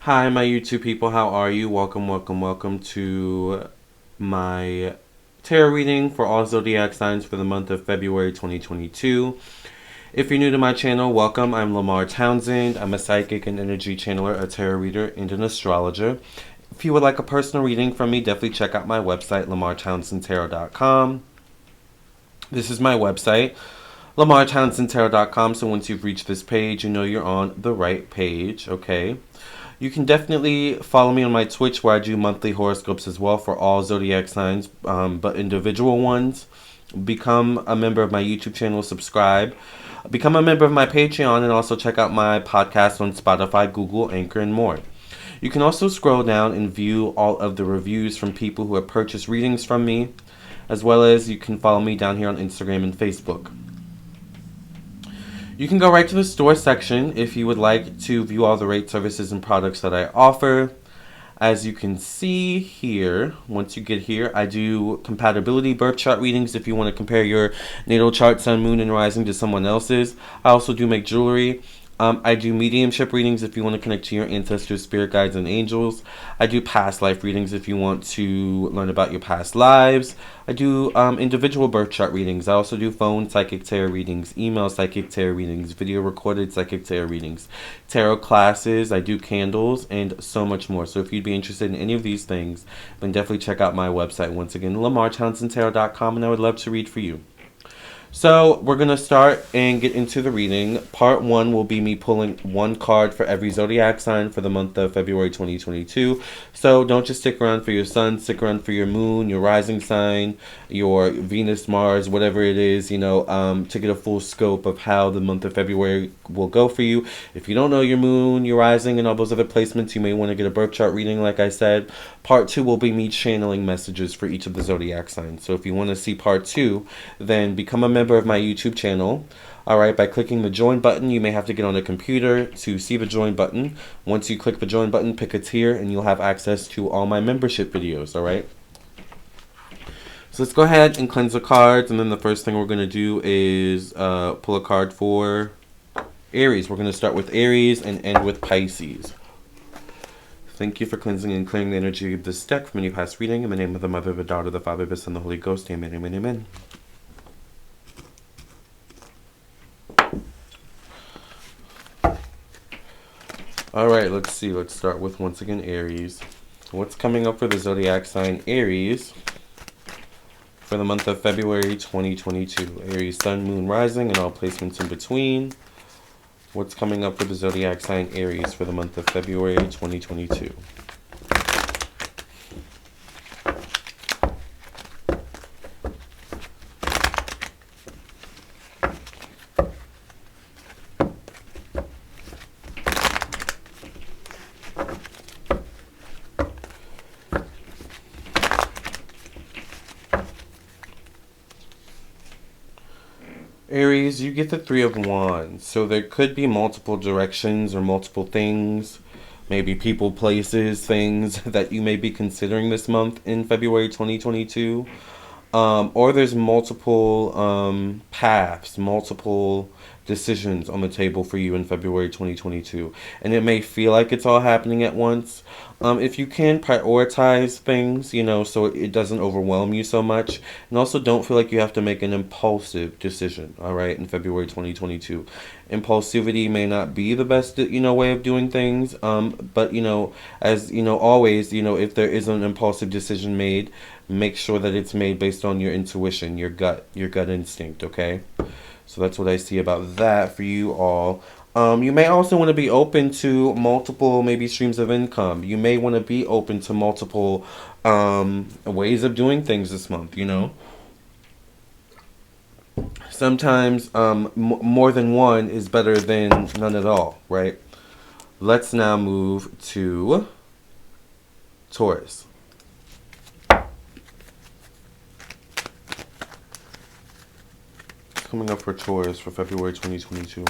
Hi, my YouTube people. How are you? Welcome to my tarot reading for all zodiac signs for the month of February 2022. If you're new to my channel, welcome. I'm Lamarr Townsend. I'm a psychic and energy channeler, a tarot reader, and an astrologer. If you would like a personal reading from me, definitely check out my website, lamarrtownsendtarot.com. This is my website, lamarrtownsendtarot.com. So once you've reached this page, you know you're on the right page, okay? You can definitely follow me on my Twitch, where I do monthly horoscopes as well for all zodiac signs, but individual ones. Become a member of my YouTube channel, subscribe. Become a member of my Patreon, and also check out my podcast on Spotify, Google, Anchor, and more. You can also scroll down and view all of the reviews from people who have purchased readings from me, as well as you can follow me down here on Instagram and Facebook. You can go right to the store section if you would like to view all the rates, services, and products that I offer. As you can see here, once you get here, I do compatibility birth chart readings if you want to compare your natal chart, sun, moon, and rising to someone else's. I also do make jewelry. I do mediumship readings if you want to connect to your ancestors, spirit guides, and angels. I do past life readings if you want to learn about your past lives. I do individual birth chart readings. I also do phone psychic tarot readings, email psychic tarot readings, video recorded psychic tarot readings, tarot classes. I do candles and so much more. So if you'd be interested in any of these things, then definitely check out my website. Once again, lamarrtownsendtarot.com, and I would love to read for you. So we're going to start and get into the reading. Part 1 will be me pulling one card for every zodiac sign for the month of February 2022. So don't just stick around for your sun, stick around for your moon, your rising sign, your Venus, Mars, whatever it is, to get a full scope of how the month of February will go for you. If you don't know your moon, your rising, and all those other placements, you may want to get a birth chart reading, like I said. Part 2 will be me channeling messages for each of the zodiac signs. So if you want to see part 2, then become a member of my YouTube channel. Alright, by clicking the join button. You may have to get on a computer to see the join button. Once you click the join button, pick a tier, and you'll have access to all my membership videos. Alright, so let's go ahead and cleanse the cards, and then the first thing we're going to do is pull a card for Aries. We're going to start with Aries and end with Pisces. Thank you for cleansing and clearing the energy of this deck from any past reading. In the name of the Mother, the Daughter, the Father, the Son, the Holy Ghost. Amen, amen, amen. Alright, let's see. Let's start with, once again, Aries. What's coming up for the zodiac sign Aries for the month of February 2022? Aries, sun, moon, rising, and all placements in between. What's coming up for the zodiac sign Aries for the month of February 2022? Aries, you get the Three of Wands. So there could be multiple directions or multiple things, maybe people, places, things that you may be considering this month in February 2022. Or there's multiple paths, multiple decisions on the table for you in February 2022. And it may feel like it's all happening at once. If you can prioritize things, so it doesn't overwhelm you so much. And also don't feel like you have to make an impulsive decision, all right, in February 2022. Impulsivity may not be the best, way of doing things. But, as, always, if there is an impulsive decision made, make sure that it's made based on your intuition, your gut instinct, okay? So that's what I see about that for you all. You may also want to be open to multiple, maybe, streams of income. You may want to be open to multiple ways of doing things this month, Sometimes more than one is better than none at all, right? Let's now move to Taurus. Coming up for Taurus for February 2022.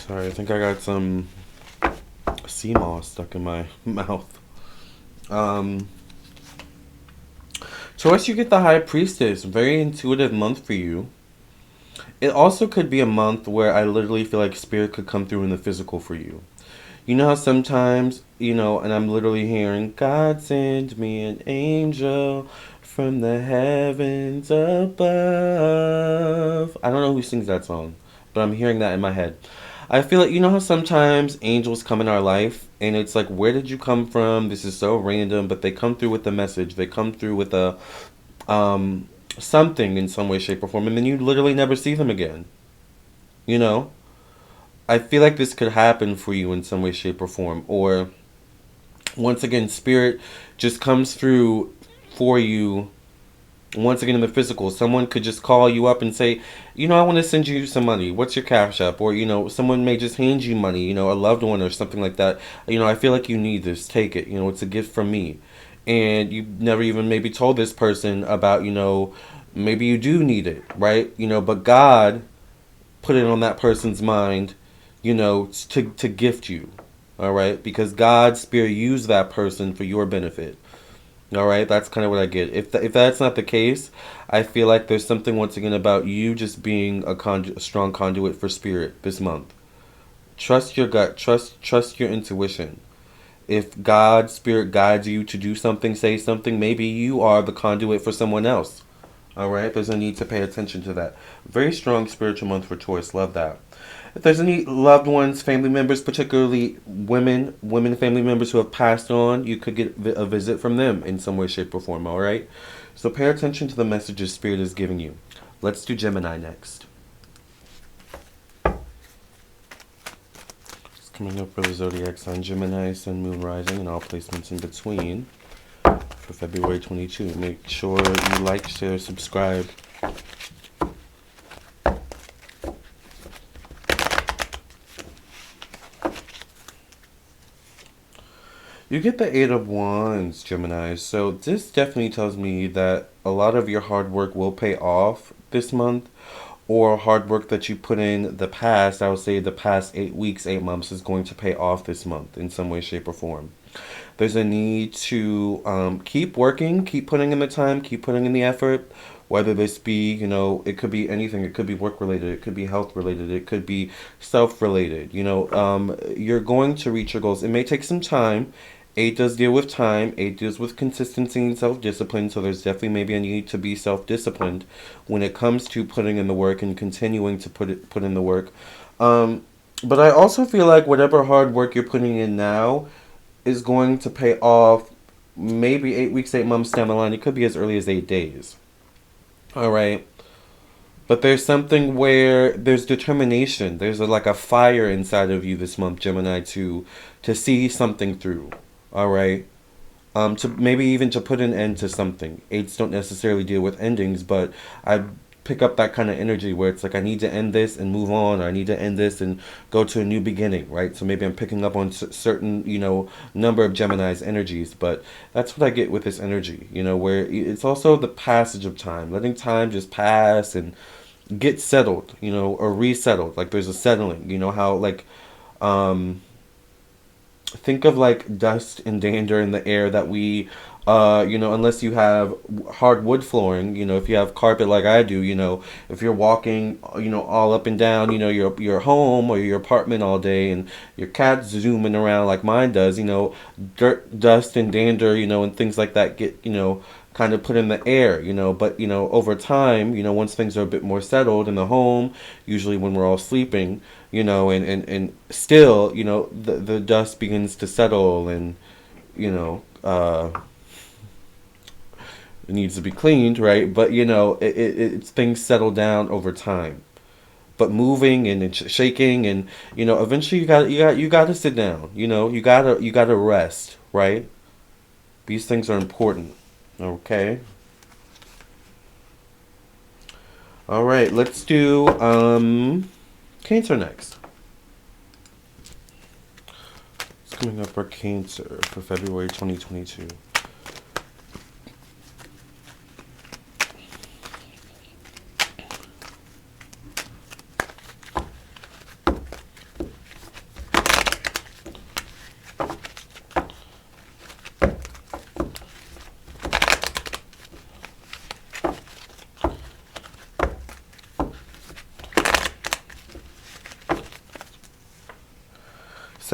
Sorry, I think I got some sea moss stuck in my mouth. Taurus, you get the High Priestess. Very intuitive month for you. It also could be a month where I literally feel like spirit could come through in the physical for you. You know how sometimes, and I'm literally hearing, God send me an angel from the heavens above. I don't know who sings that song, but I'm hearing that in my head. I feel like, you know how sometimes angels come in our life and it's like, where did you come from? This is so random, but they come through with a message. They come through with a something in some way, shape, or form, and then you literally never see them again. You know? I feel like this could happen for you in some way, shape, or form. Or, once again, spirit just comes through for you. Once again, in the physical, someone could just call you up and say, I want to send you some money. What's your cash app? Or, someone may just hand you money, a loved one or something like that. I feel like you need this. Take it. It's a gift from me. And you never even maybe told this person about, maybe you do need it, right? But God put it on that person's mind, to gift you, all right? Because God's spirit used that person for your benefit, all right? That's kind of what I get. If that's not the case, I feel like there's something once again about you just being a strong conduit for spirit this month. Trust your gut. Trust your intuition. If God's spirit guides you to do something, say something, maybe you are the conduit for someone else. All right? There's a need to pay attention to that. Very strong spiritual month for Taurus. Love that. If there's any loved ones, family members, particularly women family members who have passed on, you could get a visit from them in some way, shape, or form. All right? So pay attention to the messages spirit is giving you. Let's do Gemini next. Coming up for the Zodiac sign Gemini, Sun, Moon, Rising, and all placements in between for February 22. Make sure you like, share, subscribe. You get the Eight of Wands, Gemini. So this definitely tells me that a lot of your hard work will pay off this month. Or hard work that you put in the past, I would say the past 8 weeks, 8 months is going to pay off this month in some way, shape, or form. There's a need to keep working, keep putting in the time, keep putting in the effort, whether this be, it could be anything. It could be work-related, it could be health-related, it could be self-related. You're going to reach your goals. It may take some time. 8 does deal with time. 8 deals with consistency and self-discipline. So there's definitely maybe a need to be self-disciplined when it comes to putting in the work and continuing to put in the work. But I also feel like whatever hard work you're putting in now is going to pay off maybe 8 weeks, 8 months down the line. It could be as early as 8 days. All right. But there's something where there's determination. There's like a fire inside of you this month, Gemini, to see something through. All right. To maybe even to put an end to something. 8s don't necessarily deal with endings, but I pick up that kind of energy where it's like I need to end this and move on, or I need to end this and go to a new beginning, right? So maybe I'm picking up on certain, number of Gemini's energies, but that's what I get with this energy, where it's also the passage of time, letting time just pass and get settled, or resettled. Like there's a settling, how like, think of like dust and dander in the air that we, unless you have hardwood flooring, if you have carpet like I do, if you're walking, all up and down, your home or your apartment all day and your cat's zooming around like mine does, dirt, dust and dander, and things like that get, kind of put in the air, but, over time, once things are a bit more settled in the home, usually when we're all sleeping, and still, the dust begins to settle and, it needs to be cleaned, right? But, it's things settle down over time. But moving and shaking and, eventually you got to sit down, you got to rest, right? These things are important. Okay. All right, let's do Cancer next. It's coming up for Cancer for February 2022.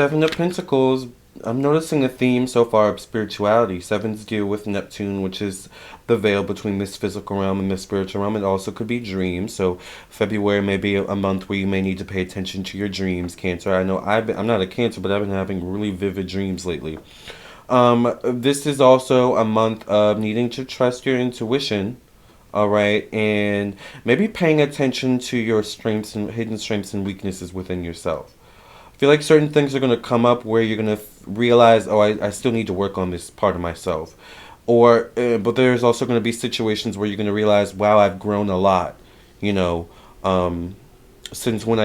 Seven of Pentacles. I'm noticing a theme so far of spirituality. Sevens deal with Neptune, which is the veil between this physical realm and the spiritual realm. It also could be dreams. So February may be a month where you may need to pay attention to your dreams, Cancer. I know I'm not a Cancer, but I've been having really vivid dreams lately. This is also a month of needing to trust your intuition. All right, and maybe paying attention to your strengths and hidden strengths and weaknesses within yourself. I feel like certain things are going to come up where you're going to realize, oh, I still need to work on this part of myself. Or, but there's also going to be situations where you're going to realize, wow, I've grown a lot, you know, since when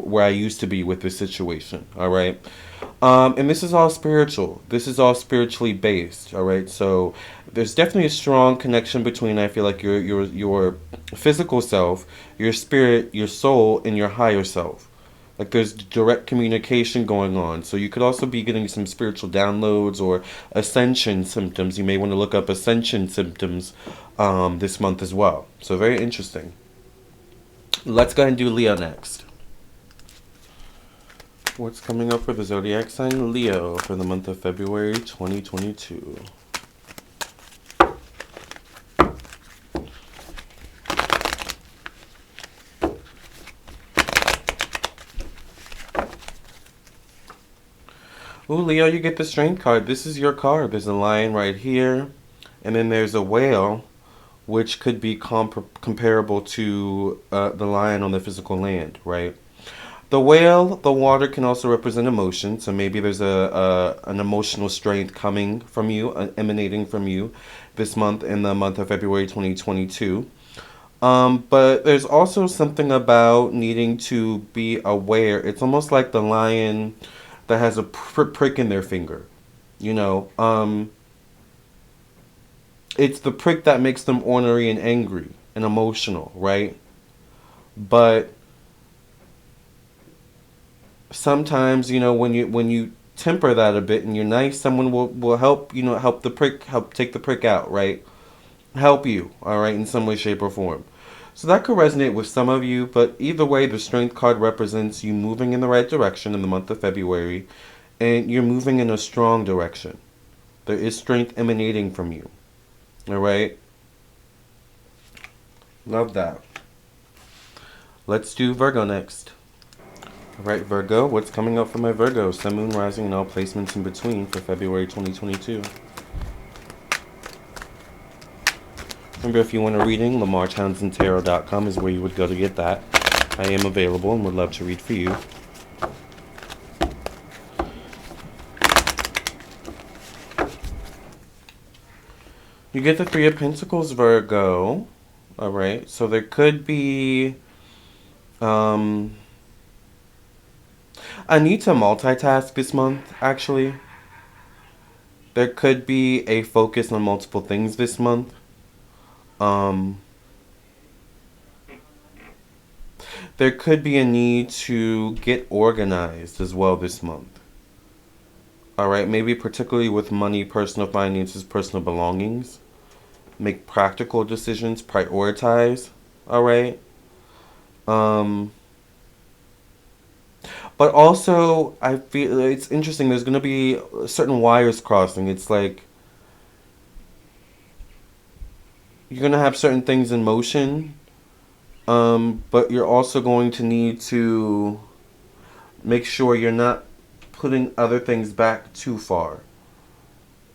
where I used to be with this situation. All right. And this is all spiritual. This is all spiritually based. All right. So there's definitely a strong connection between, I feel like, your physical self, your spirit, your soul, and your higher self. Like there's direct communication going on. So you could also be getting some spiritual downloads or ascension symptoms. You may want to look up ascension symptoms this month as well. So very interesting. Let's go ahead and do Leo next. What's coming up for the zodiac sign Leo for the month of February 2022? Ooh, Leo, you get the Strength card. This is your card. There's a lion right here, and then there's a whale, which could be comparable to the lion on the physical land, right? The whale, the water, can also represent emotion. So maybe there's an emotional strength coming from you, emanating from you this month in the month of February 2022. But there's also something about needing to be aware. It's almost like the lion that has a prick in their finger. You know, it's the prick that makes them ornery and angry and emotional, right? But sometimes, you know, when you temper that a bit and you're nice, someone will help, you know, help take the prick out, right? Help you, all right, in some way, shape, or form. So that could resonate with some of you, but either way, the Strength card represents you moving in the right direction in the month of February, and you're moving in a strong direction. There is strength emanating from you, all right? Love that. Let's do Virgo next. All right, Virgo, what's coming up for my Virgo? Sun, Moon, Rising, and all placements in between for February 2022. Remember, if you want a reading, LamarrTownsendTarot.com is where you would go to get that. I am available and would love to read for you. You get the Three of Pentacles, Virgo. All right, so there could be I need to multitask this month, actually. There could be a focus on multiple things this month. There could be a need to get organized as well this month. Alright, maybe particularly with money, personal finances, personal belongings. Make practical decisions, prioritize. Alright. But also, I feel it's interesting. There's going to be certain wires crossing. It's like you're going to have certain things in motion, but you're also going to need to make sure you're not putting other things back too far.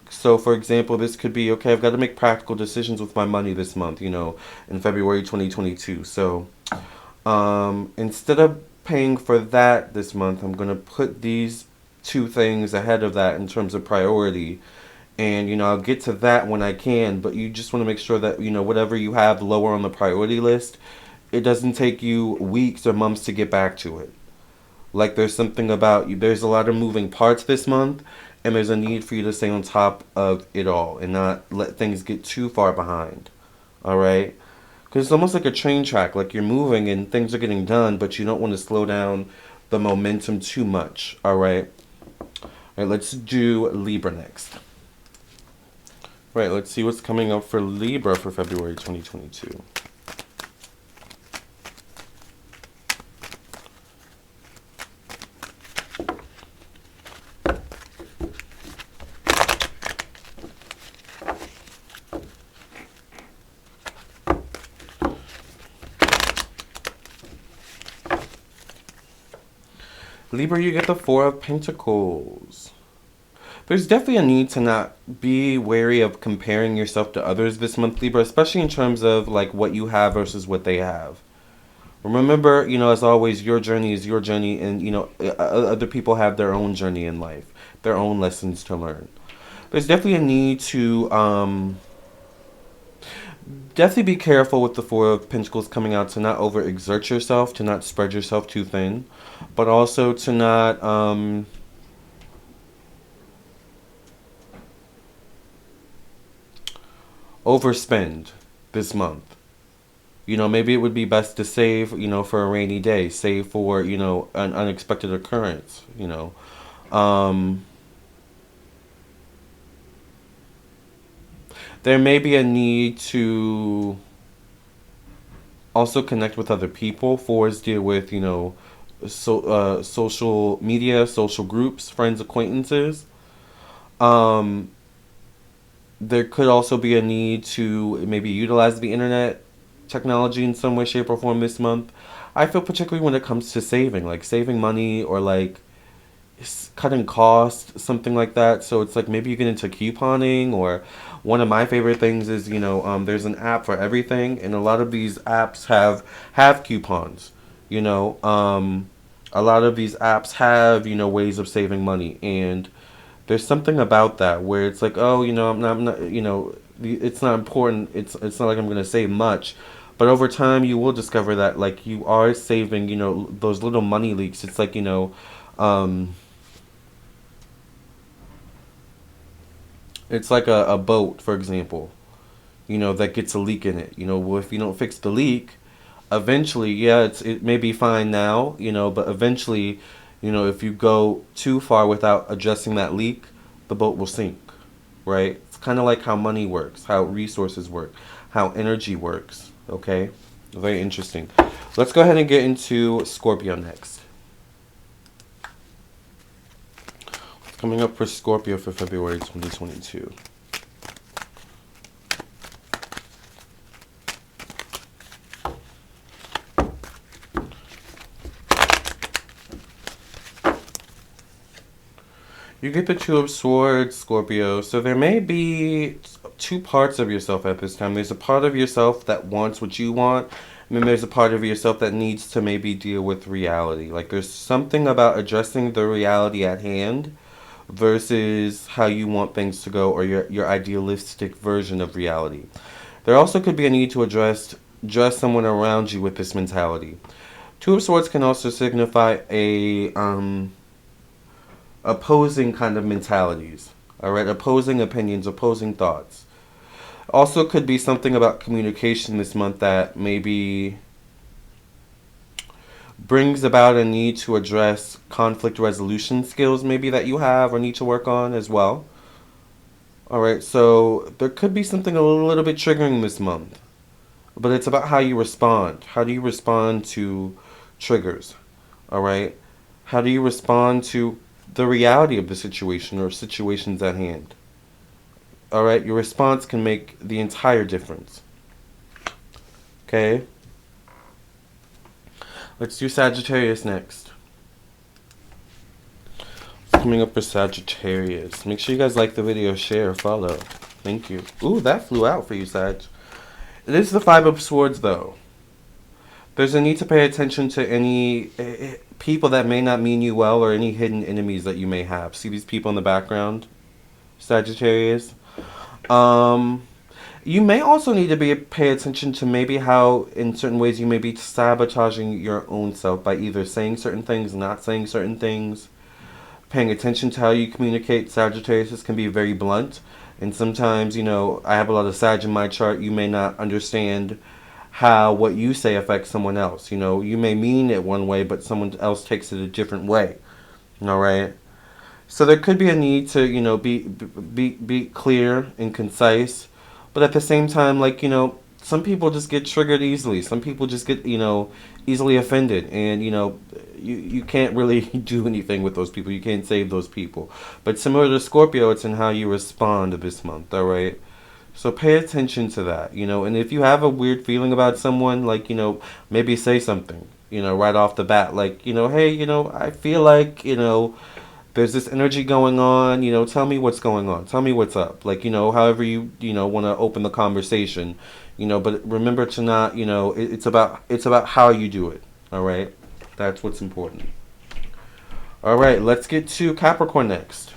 So, for example, this could be, okay, I've got to make practical decisions with my money this month, you know, in February 2022. So, instead of paying for that this month, I'm going to put these two things ahead of that in terms of priority. And, you know, I'll get to that when I can, but you just want to make sure that, you know, whatever you have lower on the priority list, it doesn't take you weeks or months to get back to it. Like there's something about you, there's a lot of moving parts this month, and there's a need for you to stay on top of it all and not let things get too far behind. All right? Because it's almost like a train track, like you're moving and things are getting done, but you don't want to slow down the momentum too much. All right? All right, let's do Libra next. Right, let's see what's coming up for Libra for February 2022. Libra, you get the Four of Pentacles. There's definitely a need to not be wary of comparing yourself to others this month, Libra, especially in terms of like what you have versus what they have. Remember, you know, as always, your journey is your journey, and, you know, other people have their own journey in life, their own lessons to learn. There's definitely a need to definitely be careful with the Four of Pentacles coming out, to not overexert yourself, to not spread yourself too thin, but also to not overspend this month. You know, maybe it would be best to save, you know, for a rainy day, save for, you know, an unexpected occurrence, you know. There may be a need to also connect with other people. Fours deal with, you know, social media, social groups, friends, acquaintances. There could also be a need to maybe utilize the internet technology in some way, shape, or form this month. I feel particularly when it comes to saving, like saving money or like cutting costs, something like that. So it's like maybe you get into couponing, or one of my favorite things is, you know, there's an app for everything, and a lot of these apps have coupons. You know, a lot of these apps have, you know, ways of saving money, and there's something about that where it's like, oh, you know, I'm not, you know, it's not important. It's not like I'm gonna save much, but over time you will discover that like you are saving, you know, those little money leaks. It's like, you know, it's like a boat, for example, you know, that gets a leak in it. You know, well, if you don't fix the leak, eventually, yeah, it may be fine now, you know, but eventually, you know, if you go too far without addressing that leak, the boat will sink, right? It's kind of like how money works, how resources work, how energy works, okay? Very interesting. Let's go ahead and get into Scorpio next. What's coming up for Scorpio for February 2022? You get the Two of Swords, Scorpio. So there may be two parts of yourself at this time. There's a part of yourself that wants what you want, and then there's a part of yourself that needs to maybe deal with reality. Like there's something about addressing the reality at hand versus how you want things to go, or your idealistic version of reality. There also could be a need to address someone around you with this mentality. Two of Swords can also signify a opposing kind of mentalities, all right, opposing opinions, opposing thoughts. Also could be something about communication this month that maybe brings about a need to address conflict resolution skills maybe that you have or need to work on as well. All right, so there could be something a little bit triggering this month, but it's about how you respond. How do you respond to triggers? All right, how do you respond to the reality of the situation or situations at hand? All right, your response can make the entire difference. Okay, let's do Sagittarius next. Coming up for Sagittarius. Make sure you guys like the video, share, follow. Thank you. Ooh, that flew out for you, Sag. It is the Five of Swords, though. There's a need to pay attention to any people that may not mean you well, or any hidden enemies that you may have. See these people in the background, Sagittarius? You may also need to pay attention to maybe how in certain ways you may be sabotaging your own self by either saying certain things, not saying certain things. Paying attention to how you communicate. Sagittarius can be very blunt, and sometimes, you know, I have a lot of Sag in my chart. You may not understand how what you say affects someone else. You know, you may mean it one way, but someone else takes it a different way. All right. So there could be a need to, you know, be clear and concise, but at the same time, like, you know, some people just get triggered easily. Some people just get, you know, easily offended, and, you know, you can't really do anything with those people. You can't save those people. But similar to Scorpio, it's in how you respond this month. All right. So pay attention to that, you know, and if you have a weird feeling about someone, like, you know, maybe say something, right off the bat, like, hey, I feel like, there's this energy going on, tell me what's going on. Tell me what's up. Like, however you, want to open the conversation, but remember to not, it's about how you do it. All right. That's what's important. All right. Let's get to Capricorn next.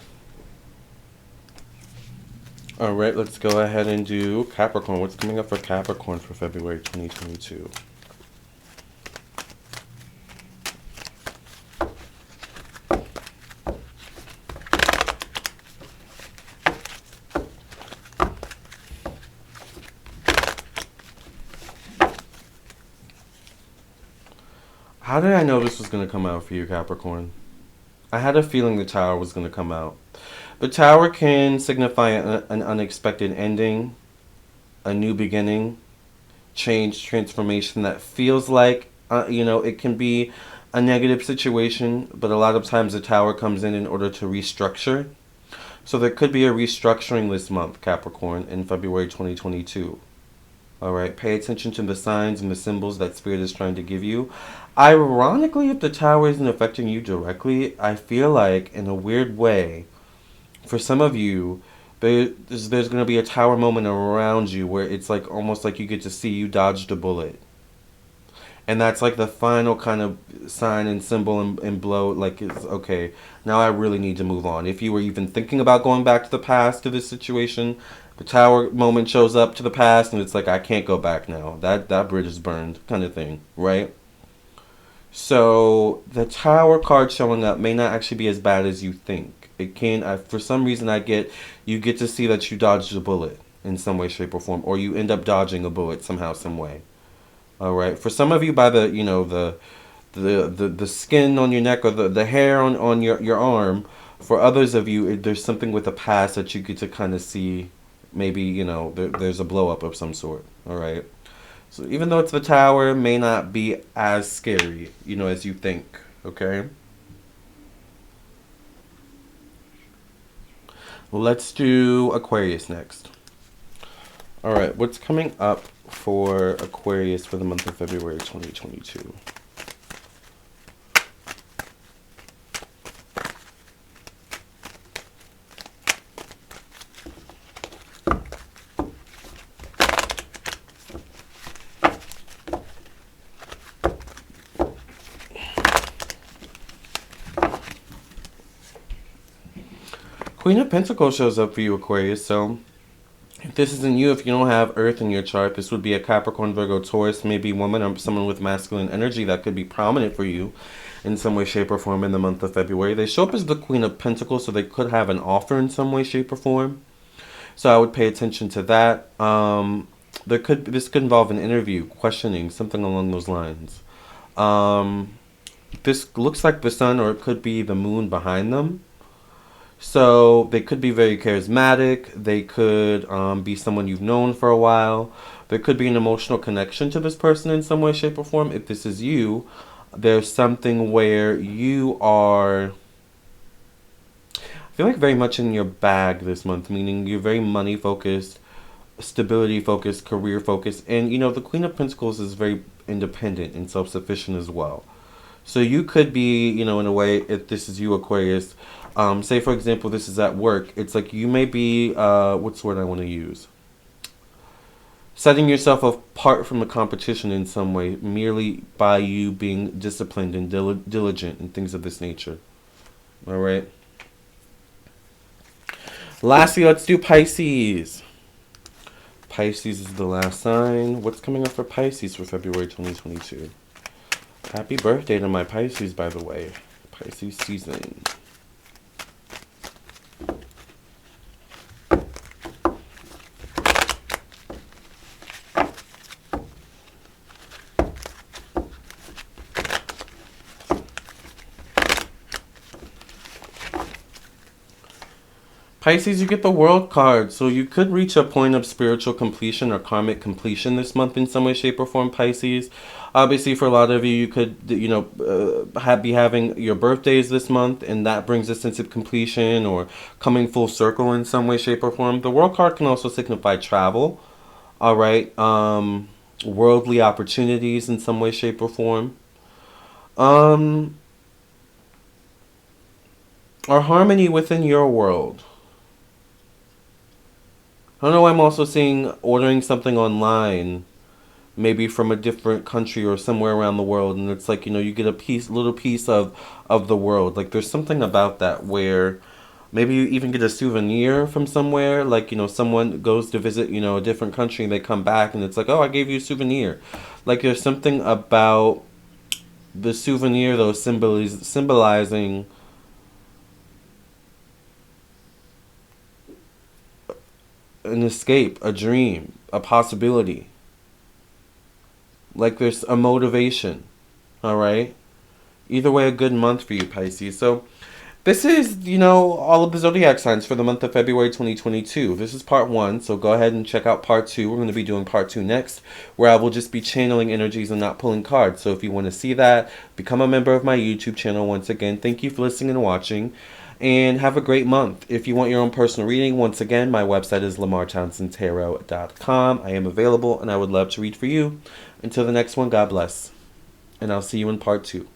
All right. Let's go ahead and do Capricorn. What's coming up for Capricorn for February 2022? How did I know this was going to come out for you, Capricorn? I had a feeling the Tower was going to come out. The Tower can signify an unexpected ending, a new beginning, change, transformation that feels like, it can be a negative situation, but a lot of times the Tower comes in order to restructure. So there could be a restructuring this month, Capricorn, in February 2022. All right, pay attention to the signs and the symbols that Spirit is trying to give you. Ironically, if the Tower isn't affecting you directly, I feel like, in a weird way, for some of you, there's going to be a Tower moment around you where it's like almost like you get to see you dodged a bullet. And that's like the final kind of sign and symbol and blow, like, it's okay, now I really need to move on. If you were even thinking about going back to the past to this situation, the Tower moment shows up to the past and it's like, I can't go back now. That bridge is burned, kind of thing, right? So the Tower card showing up may not actually be as bad as you think. It can, for some reason, you get to see that you dodged a bullet in some way, shape, or form, or you end up dodging a bullet somehow, some way. All right. For some of you, by the the skin on your neck or the hair on your arm. For others of you, there's something with the past that you get to kind of see. Maybe there's a blow up of some sort. All right. So even though it's the Tower, it may not be as scary, as you think. Okay. Let's do Aquarius next. All right. What's coming up for Aquarius for the month of February 2022? Queen of Pentacles shows up for you, Aquarius. So if this isn't you, if you don't have Earth in your chart, this would be a Capricorn, Virgo, Taurus, maybe woman or someone with masculine energy that could be prominent for you in some way, shape, or form in the month of February. They show up as the Queen of Pentacles, so they could have an offer in some way, shape, or form. So I would pay attention to that. This could involve an interview, questioning, something along those lines. This looks like the sun, or it could be the moon behind them. So they could be very charismatic. They could be someone you've known for a while. There could be an emotional connection to this person in some way, shape, or form. If this is you, there's something where you are, I feel like, very much in your bag this month, meaning you're very money focused, stability focused, career focused. And, the Queen of Pentacles is very independent and self-sufficient as well. So you could be, in a way, if this is you, Aquarius, say, for example, this is at work. It's like you may be, what's the word I want to use? Setting yourself apart from the competition in some way, merely by you being disciplined and diligent and things of this nature. All right. Lastly, let's do Pisces. Pisces is the last sign. What's coming up for Pisces for February 2022? Happy birthday to my Pisces, by the way. Pisces season. Pisces, you get the World card, so you could reach a point of spiritual completion or karmic completion this month in some way, shape, or form, Pisces. Obviously, for a lot of you, you could, be having your birthdays this month, and that brings a sense of completion or coming full circle in some way, shape, or form. The World card can also signify travel, all right, worldly opportunities in some way, shape, or form. Or harmony within your world. I don't know why I'm also seeing ordering something online, maybe from a different country or somewhere around the world, and it's like, you get a little piece of the world. Like there's something about that where maybe you even get a souvenir from somewhere. Like, someone goes to visit, a different country and they come back and it's like, oh, I gave you a souvenir. Like there's something about the souvenir, though, symbolizing an escape, a dream, a possibility. Like there's a motivation. All right? Either way, a good month for you, Pisces. So this is, all of the zodiac signs for the month of February 2022. This is part 1, so go ahead and check out part 2. We're going to be doing part 2 next, where I will just be channeling energies and not pulling cards. So if you want to see that, become a member of my YouTube channel. Once again, thank you for listening and watching, and have a great month. If you want your own personal reading, once again, my website is LamarrTownsendTarot.com. I am available, and I would love to read for you. Until the next one, God bless, and I'll see you in part 2.